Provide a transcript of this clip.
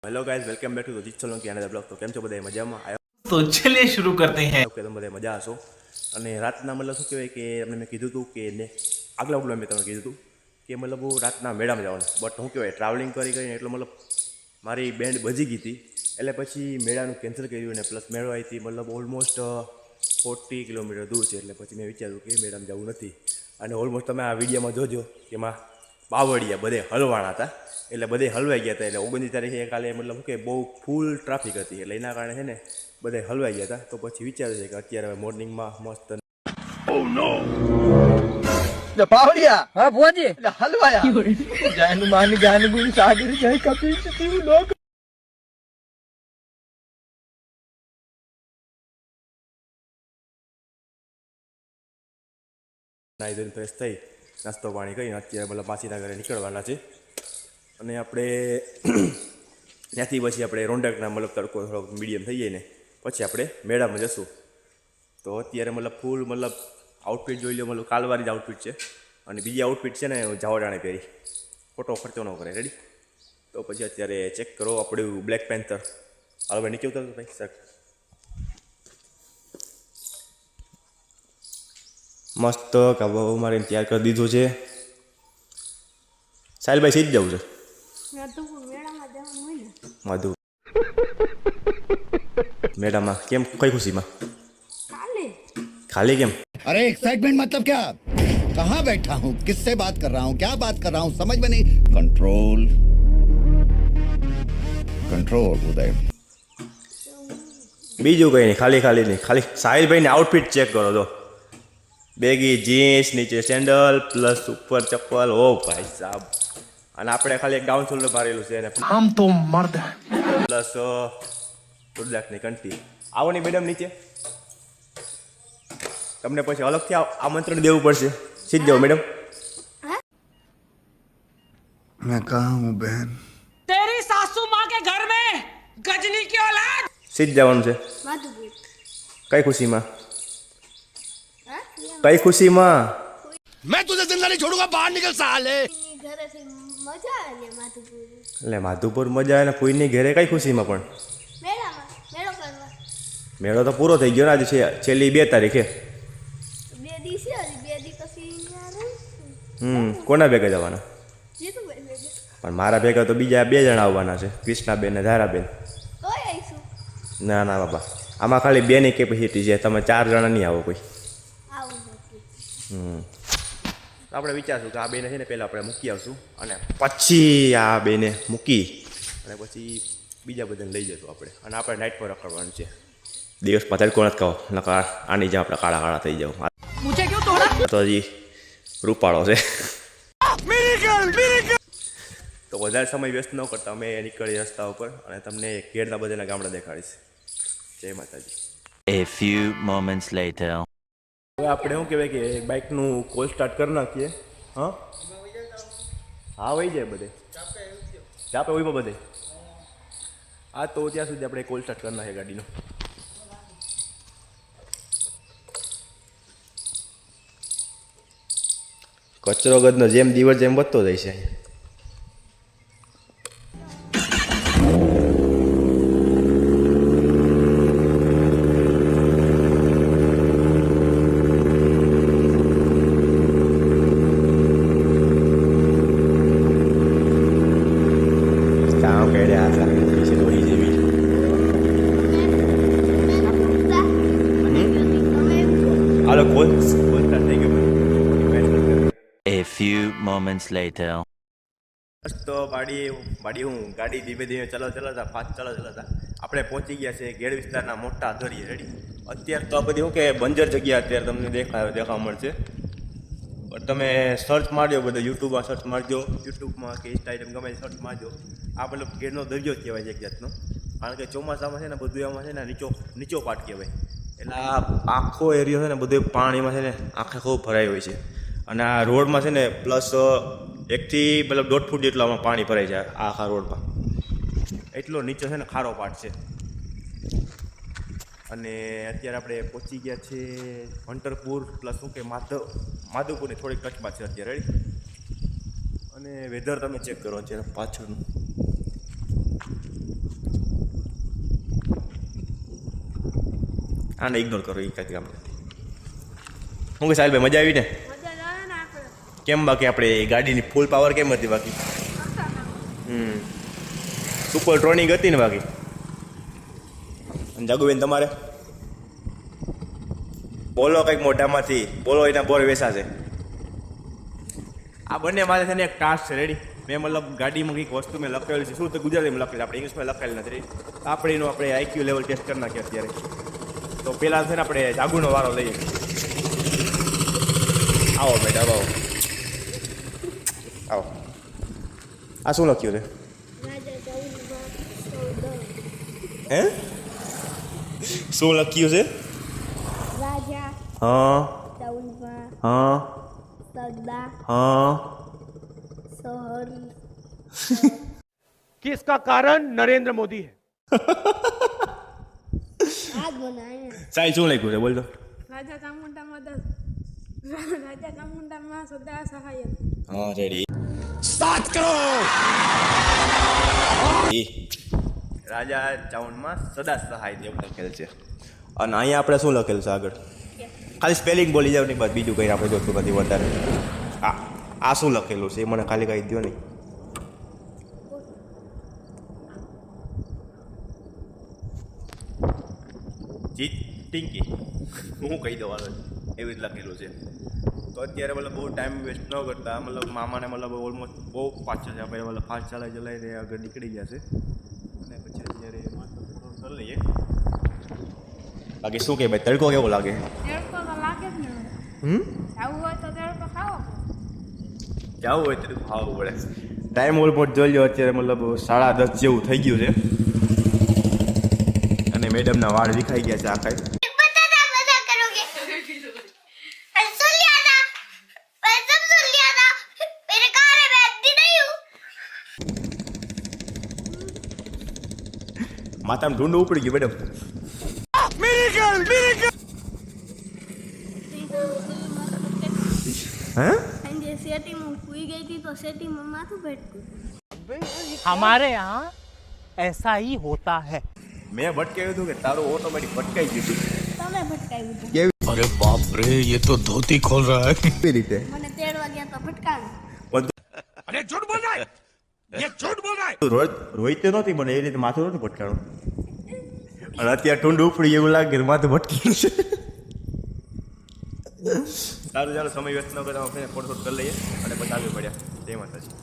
Hello guys, welcome back to Jeet Solanki another blog. तो કેમ છો બધા મજામાં? तो चलिए शुरू करते हैं। ઓકે, તમે બધા મજા હશો। અને રાતના મતલબ શું કહેવાય કે તમને મેં કીધું હતું કે ને આગલા બ્લોગમાં મેં તમને કીધું હતું કે મતલબ હું રાતના મેળામાં જવાનું, બટ શું કહેવાય ટ્રાવેલિંગ કરીને એટલે મતલબ મારી બેન્ડ બજી ગઈ હતી, એટલે પછી મેળાનું કેન્સલ કર્યું અને પ્લસ મેળો આવી હતી મતલબ ઓલમોસ્ટ 40 કિલોમીટર દૂર છે, એટલે પછી મેં વિચાર્યું કે મેળામાં જવું નથી। અને ઓલમોસ્ટ તમે આ વિડીયોમાં જોજો કે એમાં બાવળિયા બધે હલવાના હતા, એટલે બધે હલવાઈ ગયા હતા। એટલે 29 તારીખે કાલે મતલબ કે બહુ ફૂલ ટ્રાફિક હતી, એટલે એના કારણે છે ને બધે હલવાઈ ગયા હતા। તો પછી વિચાર્યું છે કે અત્યારે મોર્નિંગમાં મસ્ત પાવડિયા હા ભોજી હલવાયા જાનું માન ગાન ગુણ સાગર જય કપિલ તું લોક નાઈ ધોઈને ફ્રેશ થઈ નાસ્તો પાણી કરીને અત્યારે મતલબ માસીના ઘરે નીકળવાના છે। અને આપણે ત્યાંથી પછી આપણે રોંડકના મતલબ તડકો થોડોક મીડિયમ થઈ જાય ને પછી આપણે મેળામાં જશું। તો અત્યારે મતલબ ફૂલ મતલબ આઉટફિટ જોઈ લો, મતલબ કાલવારી જ આઉટફિટ છે, અને બીજી આઉટફિટ છે ને જાવડાણે પહેરી, ખોટો ખર્ચો ન કરે। રેડી? તો પછી અત્યારે ચેક કરો આપણું બ્લેક પેન્થર। હાલો ભાઈ નીચે ઉતરતો ભાઈ સર, મસ્ત કાબુ મારીને તૈયાર કરી દીધું છે। સાહેલભાઈ સીધ જવું છે મધુ મેળામાં કેમ? કઈ ખુશીમાં? ખાલી કેમ? अरे एक्साइटमेंट मतलब क्या? कहाँ बैठा हूँ, किससे बात कर रहा हूँ, क्या बात कर रहा हूँ, समझ में नहीं। कंट्रोल कंट्रोल उदय। બીજું કંઈ નહીં, ખાલી ખાલી નહીં, ખાલી સાહિલભાઈને આઉટફિટ ચેક કરો તો બેગી જીન્સ, નીચે સેન્ડલ પ્લસ ઉપર ચપ્પલ। ઓ ભાઈ સાહેબ, અને આપણે ખાલી એક ડાઉન શોલ્ડર મારેલું છે અને हम तो मर्द हैं। પ્લસ રુદ્રાક્ષની કંઠી। આવો નહીં મેડમ નીચે, તમને પછી અલગથી આમંત્રણ દેવું પડશે। સીધ જાઓ મેડમ। मैं कहाँ हूँ बहन? तेरी सासू माँ के घर में गजनी की औलाद। સીધ જવાનું છે। કઈ ખુશીમાં? કઈ ખુશીમાં? मैं तुझे जिंदा नहीं छोड़ूंगा, बाहर निकल साले। એટલે માધુપુર મજા આવે ને ફૂઈની ઘેરે કઈ ખુશીમાં? પણ મેળો તો પૂરો થઈ ગયો ને, આજે છે છેલ્લી 2 તારીખે। કોના ભેગા જવાના? પણ મારા ભેગા તો બીજા 2 જણા આવવાના છે, કૃષ્ણાબેન ને ધારાબેન। ના ના બાબા, આમાં ખાલી 2ની કેપેસિટી છે, તમે 4 જણા નહીં આવો કોઈ। આપણે વિચારશું કે આ બેને છે ને પહેલાં આપણે મૂકી આવશું અને પછી આ બેને મૂકી અને પછી બીજા બધાને લઈ જશું આપણે। અને આપણે નાઇટ પર રખડવાનું છે, દિવસમાં તડકો નથી ખાવો, નકાર આની જ્યાં આપણે કાળા કાળા થઈ જાવ। मुझे क्यों तोड़ा? તો હજી રૂપાળો છે। તો વધારે સમય વ્યસ્ત ન કરતા અમે નીકળી રસ્તા ઉપર અને તમને ઘેરના બધાના ગામડા દેખાડીશ। જય માતાજી। A few moments later. હવે આપણે શું કહેવાય કે બાઇકનું કોલ સ્ટાર્ટ કરી નાખીએ। હા હા વહી જાય બધે ચાપે હોય બધે। હા તો ત્યાં સુધી આપણે કોલ સ્ટાર્ટ કરી નાખીએ ગાડીનો। કચરો ગદનો જેમ દિવસ જેમ વધતો જાય છે। હાલો કોલ સ્ટાર્ટ થઈ ગયો। A few moments later. તો બાડી હું ગાડી ધીમે ધીમે ચલાવતા ફાસ્ટ ચલાવતા આપણે પહોંચી ગયા છે ગેડ વિસ્તારના મોટા દરિયે। રેડી? અત્યારે તો આ બધી શું કે બંજર જગ્યા અત્યારે તમને દેખાવા મળશે, પણ તમે સર્ચ મારજો, બધું યુટ્યુબમાં સર્ચ મારજો, યુટ્યુબમાં કે ઇન્સ્ટાગ્રામ ગમે સર્ચ મારજો। આ મતલબ ગેરનો દરિયો જ કહેવાય છે એક જાતનો, કારણ કે ચોમાસામાં છે ને બધું એમાં છે ને નીચો પાટ કહેવાય, એટલે આ આખો એરિયો છે ને બધું પાણીમાં છે ને આખે ખૂબ ભરાઈ હોય છે। અને આ રોડમાં છે ને પ્લસ 1 થી મતલબ 1.5 ફૂટ જેટલું આમાં પાણી ભરાઈ જાય આખા રોડમાં, એટલો નીચે છે ને ખારો પાટ છે। અને અત્યારે આપણે પહોંચી ગયા છે હંટરપુર પ્લસ શું કે માધવપુરની થોડીક ટચમાં છે અત્યારે। રેડી? અને વેધર તમે ચેક કરો અત્યારે પાછળનું, આને ઇગ્નોર કરો એ કાંઈ કામ હું કે સાહેબ મજા આવી ને કેમ બાકી આપણે ગાડીની ફૂલ પાવર કેમ હતી બાકી સુપર ટ્રોનિંગ હતી ને બાકી અને જાગુબેન તમારે બોલો કંઈક મોઢામાંથી બોલો એના બોર વેસા છે આ બંને મારે છે ને એક ટાસ્ક છે રેડી મેં મતલબ ગાડીમાં કંઈક વસ્તુ મેં લખેલું છે શું તો ગુજરાતીમાં લખેલું આપણે ઇંગ્લિશમાં લખેલું નથી રેડી આપણે એનું આપણે આઈક્યુ લેવલ ટેસ્ટ કરી નાખીએ અત્યારે તો પહેલાં છે ને આપણે જાગુનો વારો લઈએ આવો મેડમ આવો આવો આ શું લખ્યું છે હે શું લખ્યું છે રાજા હા ચૌદમાં હા સગદા હા સોહર कि इसका कारण नरेंद्र मोदी है આજ બનાય સાહેબ શું લખ્યું છે બોલ તો રાજા ચામુંડામાં રાજા ચામુંડામાં સદા સહાય હા રેડી 7 करोड़ રાજા ચાઉનમાં સદા સહાય એવું લખેલ છે અને અહીંયા આપણે શું લખેલું છે આગળ ખાલી સ્પેલિંગ બોલી જાવ નહીં બસ બીજું કંઈ આપણે જોતું નથી વધારે આ શું લખેલું છે એ મને ખાલી કહી દો નહીં જીત ટિંકી હું કહી દઉં એવી જ લખેલું છે તો અત્યારે મતલબ બહુ ટાઈમ વેસ્ટ ન કરતા મતલબ મામાને મતલબ ઓલમોસ્ટ બહુ પાછળ છે આપણે મતલબ ફાસ્ટ ચલાવીને આગળ નીકળી ગયા છે અને પછી અત્યારે કરી લઈએ બાકી શું કે ભાઈ તડકો કેવો લાગે તડકો તો લાગે જ ને આવું હોય તો તડકો ખાવો જવું હોય તો ખાવું પડે ટાઈમ ઓલમોસ્ટ જોઈ લો અત્યારે મતલબ 10:30 જેવું થઈ ગયું છે અને મેડમના વાળ વિખાઈ ગયા છે આખા માથામાં ઢૂંઢું ઉપડી ગયું મેડમ હે અને સેટીમાં સુઈ ગઈ હતી તો સેટીમાં માથું ભટક્યું हमारे यहाँ ऐसा ही होता है મેં ભટકાવ્યું હતું કે તારું ઓટોમેટિક ભટકાઈ ગયું તમે ભટકાવ્યું હતું अरे बाप रे ये तो धोती खोल रहा है કેવી રીતે મને તેડવા ગયા તો ભટકાણું રોહિત નહોતી મને એ રીતે માથું નહોતું ભટકાણું અને અત્યારે ઢૂંઢું ઉપડી એવું લાગે કે માથું ભટકી છે સારું ચાલો સમય વ્યસ્ત ન કરતા થોડું થોડું કરી લઈએ અને પછી આવી પડ્યા જય માતાજી